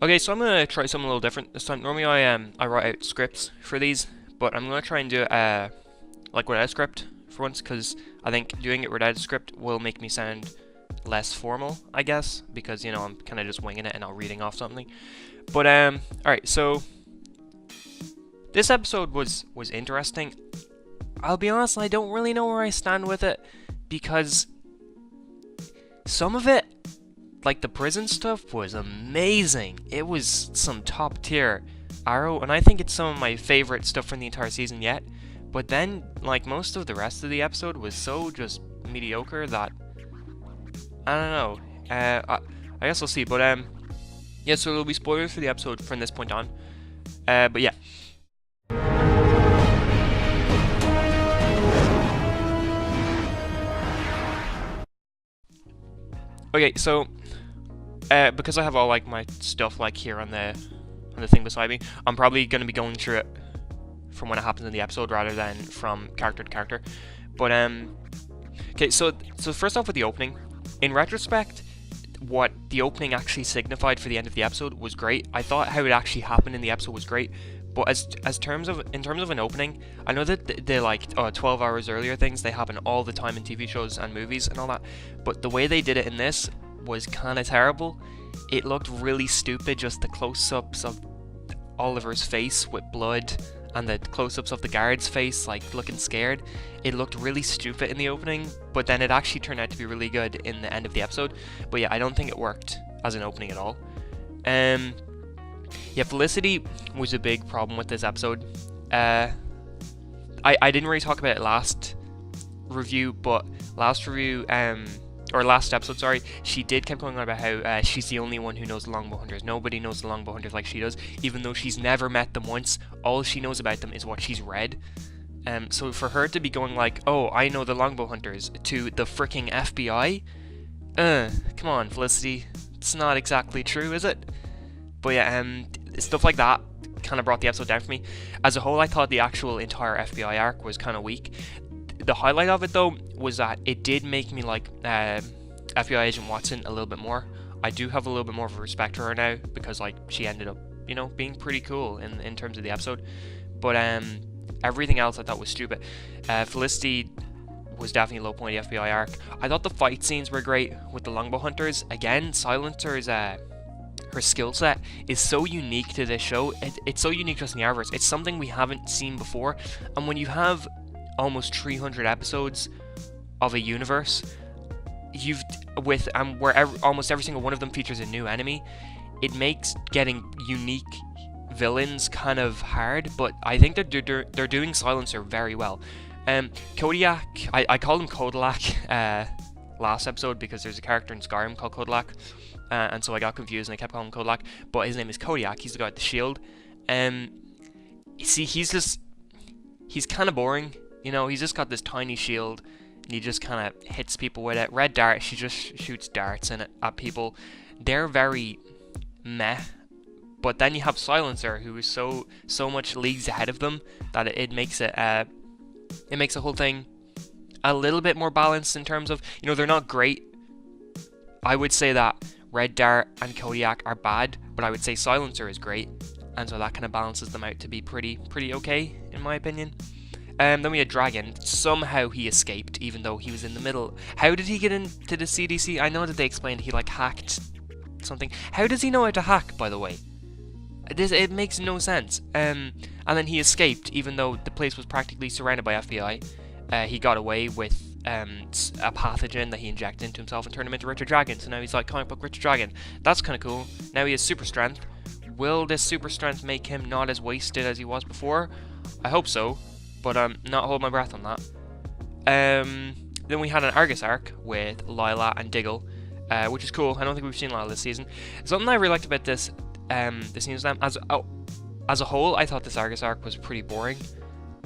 Okay, so I'm gonna try something a little different this time. Normally I write out scripts for these, but I'm gonna try and do it like without a script for once, because I think doing it without a script will make me sound less formal, I guess, because I'm kind of just winging it and not reading off something. But all right, so this episode was interesting. I'll be honest, I don't really know where I stand with it because some of it, like the prison stuff, was amazing. It was some top tier Arrow, and I think it's some of my favorite stuff from the entire season yet. But then, like, most of the rest of the episode was so just mediocre that I don't know. I guess we'll see. But yeah. So there'll be spoilers for the episode from this point on. But yeah. Okay, so because I have all like my stuff like here on the thing beside me, I'm probably going to be going through it from when it happens in the episode rather than from character to character. But okay, so first off with the opening, in retrospect, what the opening actually signified for the end of the episode was great. I thought how it actually happened in the episode was great. But in terms of an opening, I know that the like 12 hours earlier things, they happen all the time in TV shows and movies and all that. But the way they did it in this was kind of terrible. It looked really stupid, just the close-ups of Oliver's face with blood and the close-ups of the guard's face, like looking scared. It looked really stupid in the opening, but then it actually turned out to be really good in the end of the episode. But yeah, I don't think it worked as an opening at all. Yeah, Felicity was a big problem with this episode. I didn't really talk about it last review, but last episode, sorry, she did keep going on about how she's the only one who knows the Longbow Hunters. Nobody knows the Longbow Hunters like she does, even though she's never met them once. All she knows about them is what she's read. So for her to be going like, oh, I know the Longbow Hunters, to the freaking FBI? Come on, Felicity. It's not exactly true, is it? But yeah, stuff like that kind of brought the episode down for me. As a whole, I thought the actual entire FBI arc was kind of weak. The highlight of it, though, was that it did make me like FBI Agent Watson a little bit more. I do have a little bit more of a respect for her now, because like she ended up, being pretty cool in terms of the episode. But everything else I thought was stupid. Felicity was definitely a low point of the FBI arc. I thought the fight scenes were great with the Longbow Hunters. Again, Silencer's her skill set is so unique to this show. It's so unique just in the Arrowverse. It's something we haven't seen before. And when you have almost 300 episodes of a universe, where almost every single one of them features a new enemy, it makes getting unique villains kind of hard. But I think that they're doing Silencer very well. Kodiak, I called him Kodalak last episode because there's a character in Skyrim called Kodalak. And so I got confused and I kept calling him Kodalak, but his name is Kodiak. He's the guy with the shield. See, he's kind of boring. He's just got this tiny shield, and he just kind of hits people with it. Red Dart, she just shoots darts in it at people. They're very meh. But then you have Silencer, who is so much leagues ahead of them that it makes the whole thing a little bit more balanced in terms of, they're not great. I would say that Red Dart and Kodiak are bad, but I would say Silencer is great, and so that kind of balances them out to be pretty okay, in my opinion. Then we had Dragon. Somehow he escaped, even though he was in the middle. How did he get into the CDC? I know that they explained he like hacked something. How does he know how to hack, by the way? It makes no sense. And then he escaped, even though the place was practically surrounded by FBI. He got away with a pathogen that he injected into himself and turned him into Richard Dragon. So now he's like comic book Richard Dragon. That's kind of cool. Now he has super strength. Will this super strength make him not as wasted as he was before? I hope so, but not hold my breath on that. Then we had an Argus arc with Lila and Diggle, which is cool. I don't think we've seen Lila this season. Something I really liked about this season as a whole, I thought this Argus arc was pretty boring.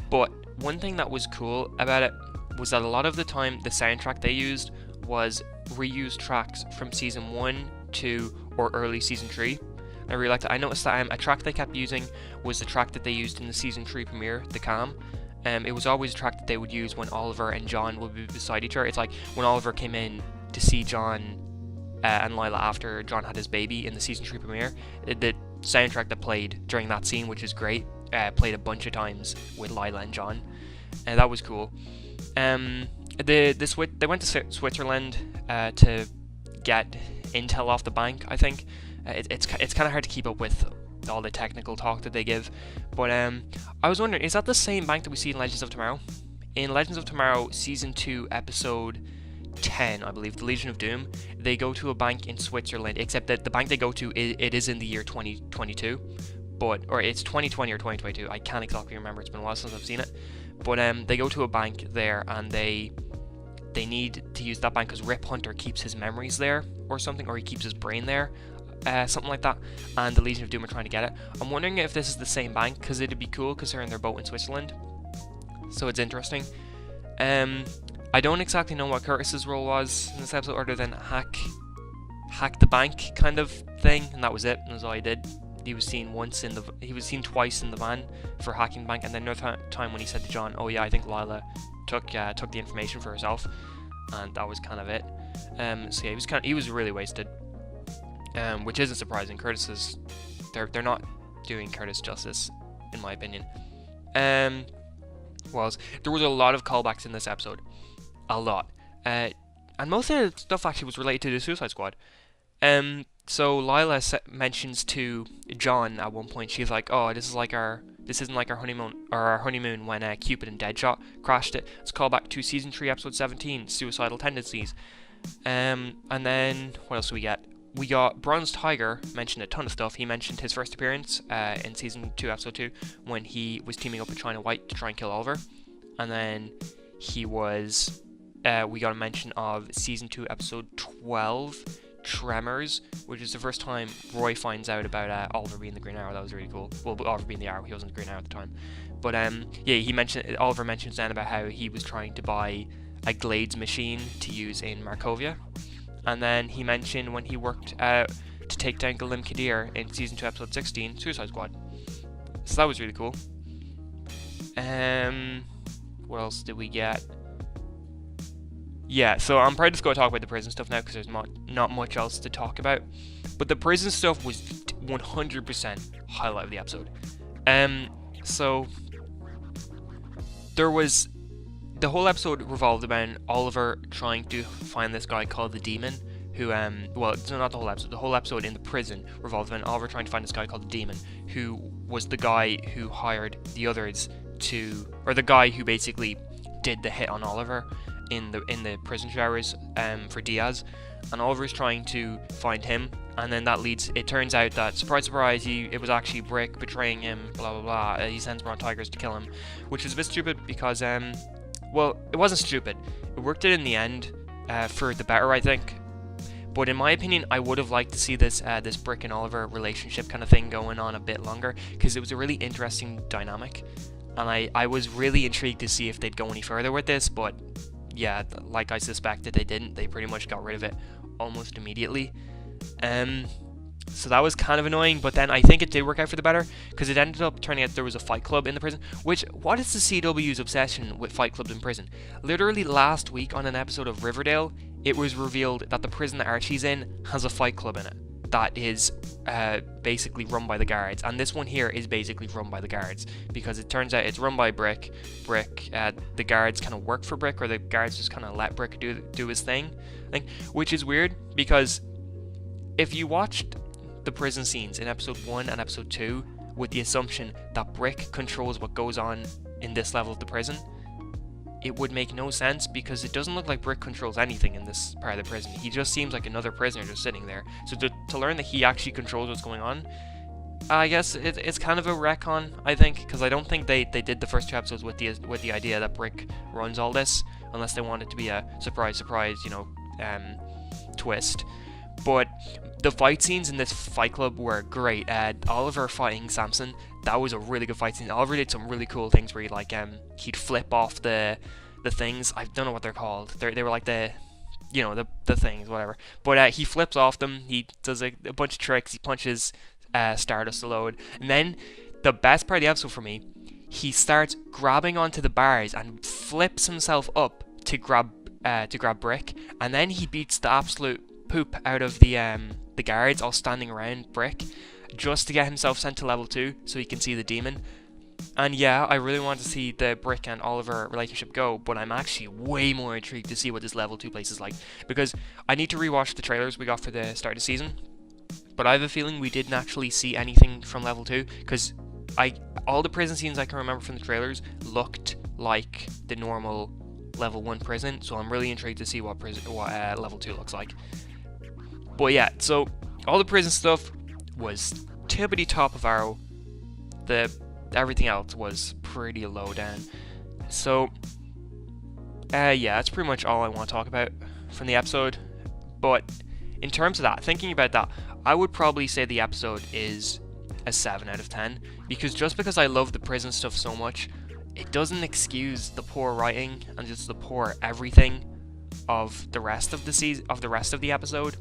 But one thing that was cool about it was that a lot of the time the soundtrack they used was reused tracks from season 1, 2, or early season 3. I really liked it. I noticed that a track they kept using was the track that they used in the season 3 premiere, The Calm. It was always a track that they would use when Oliver and John would be beside each other. It's like when Oliver came in to see John and Lila after John had his baby in the season 3 premiere. The soundtrack that played during that scene, which is great, played a bunch of times with Lila and John, and that was cool. They went to Switzerland to get intel off the bank. I think it's kind of hard to keep up with all the technical talk that they give, but I was wondering, is that the same bank that we see in Legends of Tomorrow? In Legends of Tomorrow season 2 episode 10, I believe, the Legion of Doom, they go to a bank in Switzerland, except that the bank they go to, it is in the year 2022, or it's 2020 or 2022, I can't exactly remember, it's been a while since I've seen it, but they go to a bank there, and they need to use that bank because Rip Hunter keeps his memories there, or something, or he keeps his brain there, something like that, and the Legion of Doom are trying to get it. I'm wondering if this is the same bank, because it'd be cool because they're in their boat in Switzerland, so it's interesting. I don't exactly know what Curtis's role was in this episode, other than hack the bank kind of thing, and that was it. And that's all he did. He was seen twice in the van for hacking the bank, and then another time when he said to John, "Oh yeah, I think Lila took the information for herself," and that was kind of it. So yeah, he was really wasted, which isn't surprising. They're not doing Curtis justice, in my opinion. There was a lot of callbacks in this episode. A lot. And most of the stuff actually was related to the Suicide Squad. So Lila mentions to John at one point, she's like, "Oh, this isn't like our honeymoon when Cupid and Deadshot crashed it." It's a callback to season 3, episode 17, Suicidal Tendencies. And then what else do we get? We got Bronze Tiger mentioned a ton of stuff. He mentioned his first appearance in season 2, episode 2, when he was teaming up with China White to try and kill Oliver. And then we got a mention of season 2, episode 12, Tremors, which is the first time Roy finds out about Oliver being the Green Arrow. That was really cool. Well, Oliver being the Arrow, he wasn't the Green Arrow at the time. But Oliver mentions then about how he was trying to buy a Glades machine to use in Markovia. And then he mentioned when he worked to take down Galim Kadir in season 2, episode 16, Suicide Squad. So that was really cool. What else did we get? Yeah, so I'm probably just going to talk about the prison stuff now because there's not much else to talk about. But the prison stuff was 100% highlight of the episode. So there was the whole episode revolved around Oliver trying to find this guy called the Demon, who well, it's not the whole episode. The whole episode in the prison revolved around Oliver trying to find this guy called the Demon, who was the guy who hired the others or the guy who basically did the hit on Oliver in the prison showers for Diaz, and Oliver's trying to find him, and then it turns out that, surprise surprise, it was actually Brick betraying him, blah blah blah. He sends Bronze Tigers to kill him, which is a bit stupid because well, it wasn't stupid, it worked out in the end for the better, I think. But in my opinion, I would have liked to see this Brick and Oliver relationship kind of thing going on a bit longer, because it was a really interesting dynamic, and I was really intrigued to see if they'd go any further with this, but yeah, like I suspected, they didn't. They pretty much got rid of it almost immediately. So that was kind of annoying, but then I think it did work out for the better, because it ended up turning out there was a fight club in the prison, what is the CW's obsession with fight clubs in prison? Literally last week on an episode of Riverdale, it was revealed that the prison that Archie's in has a fight club in it that is basically run by the guards, and this one here is basically run by the guards, because it turns out it's run by Brick. The guards kind of work for Brick, or the guards just kind of let Brick do his thing, which is weird, because if you watched the prison scenes in episode 1 and episode 2 with the assumption that Brick controls what goes on in this level of the prison, it would make no sense, because it doesn't look like Brick controls anything in this part of the prison. He just seems like another prisoner just sitting there. So to learn that he actually controls what's going on, I guess it's kind of a retcon, I think, because I don't think they did the first 2 episodes with the idea that Brick runs all this, unless they want it to be a surprise, twist. But the fight scenes in this fight club were great. Oliver fighting Samson, that was a really good fight scene. Oliver did some really cool things where he'd flip off the things. I don't know what they're called. They were like the things, whatever. But he flips off them. He does a bunch of tricks. He punches Stardust a load. And then the best part of the episode for me, he starts grabbing onto the bars and flips himself up to grab Brick, and then he beats the absolute poop out of the guards all standing around Brick just to get himself sent to level 2 so he can see the demon. And yeah, I really want to see the Brick and Oliver relationship go, but I'm actually way more intrigued to see what this level 2 place is like, because I need to rewatch the trailers we got for the start of the season, but I have a feeling we didn't actually see anything from level 2, because all the prison scenes I can remember from the trailers looked like the normal level 1 prison, so I'm really intrigued to see what level 2 looks like. But yeah, so all the prison stuff was tippity top of Arrow. Everything else was pretty low down. So yeah, that's pretty much all I want to talk about from the episode. But in terms of that, thinking about that, I would probably say the episode is a 7 out of 10, because just because I love the prison stuff so much, it doesn't excuse the poor writing and just the poor everything of the rest of the episode,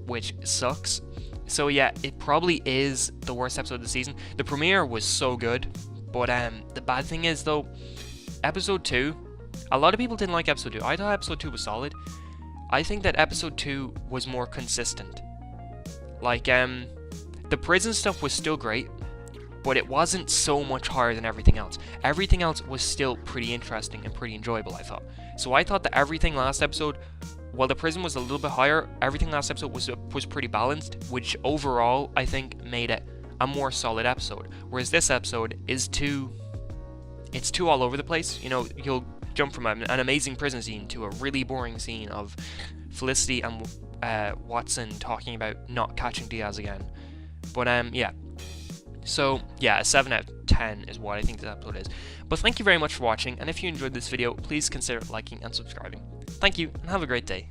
which sucks. So yeah, it probably is the worst episode of the season. The premiere was so good, but the bad thing is though, episode 2, a lot of people didn't like episode 2. I thought episode 2 was solid. I think that episode 2 was more consistent. Like the prison stuff was still great, but it wasn't so much higher than everything else. Everything else was still pretty interesting and pretty enjoyable, I thought. So I thought that everything last episode, while the prison was a little bit higher, everything last episode was pretty balanced, which overall I think made it a more solid episode. Whereas this episode is too all over the place. You know, you'll jump from an amazing prison scene to a really boring scene of Felicity and Watson talking about not catching Diaz again. But yeah. So yeah, a 7 out of 10 is what I think this episode is. But thank you very much for watching, and if you enjoyed this video, please consider liking and subscribing. Thank you, and have a great day.